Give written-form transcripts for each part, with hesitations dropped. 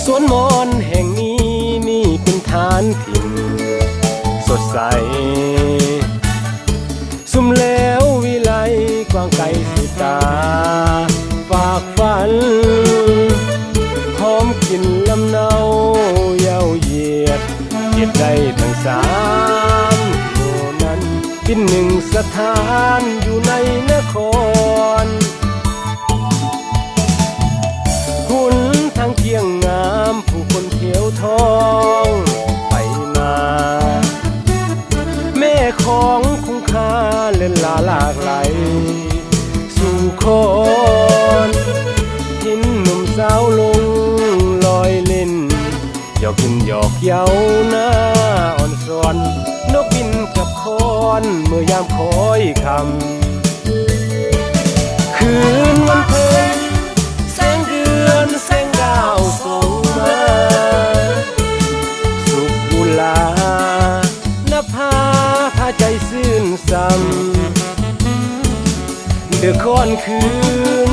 สวนมอนแห่งนี้นี่เป็นฐานถิ่นสดใสสุมแล้ววิไลกว้างไกลสุดตาฝากฝันหอมกลิ่นลำเนาเย้าเหยียดเก็บได้ทั้ง3โลนั้นเป็นหนึ่งสถานอยู่ในนครหุ่นทางเที่ยงงามผู้คนเขียวทองไปมาแม่ของคงคาเล่นลาหลากไหลสู่คนหินหนุ่มสาวลงลอยเล่นหยอกกินหยอกเย้าหน้าอ่อนสอนนกบินกับคอนเมื่อยามคอยคำคืนวันเพ็ญแสงเดือนแสงดาวส่องมาสุขอุลานภาพาใจซื่นซ้ำเดือค่อนคืน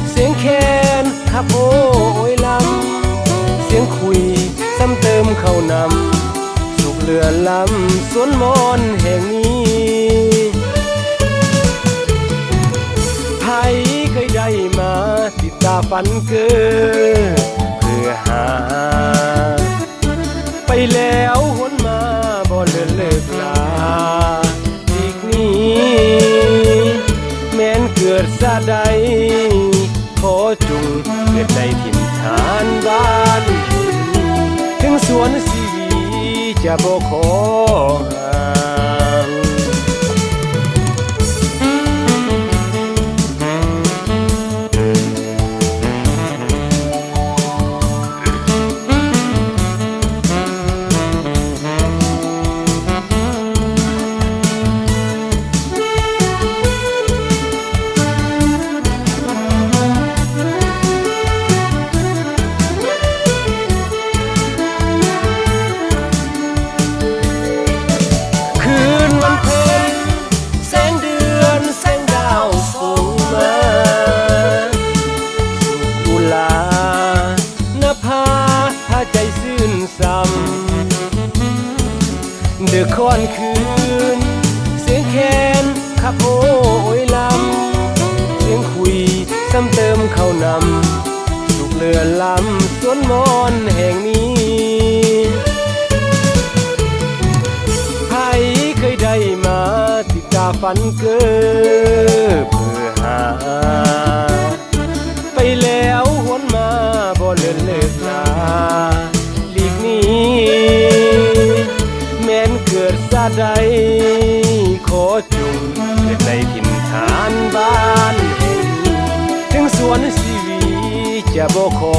เสียงแคนขับโอยลำเสียงคุยซ้ำเติมเข้านำสุขเรือลำสวนมอนแห่งนี้ไผเคยได้มาติดตาฝันเกิดเพื่อหาไปแล้วหวนมาบ่เลิกลาอีกนี้แม้นเกิดซาใดขอจุงเกิดในถิ่นฐานบ้านถึงสวนสีจะบ่ขอห่างเดือค่อนคืนเสียงแคนขับโอยลำเสียงคุยซ้ำเติมเข้านำสุขเรือลำสวนมอนแห่งนี้ไผเคยได้มาติดตาฝันเกิดเพื่อหาไปแล้วหวนมาบ่เลิกลาหลีกนี้แม้นเกิดซาใดขอจุงเกิดในถิ่นฐานบ้านแห่งถึงสวนสีวีจะบ่ขอ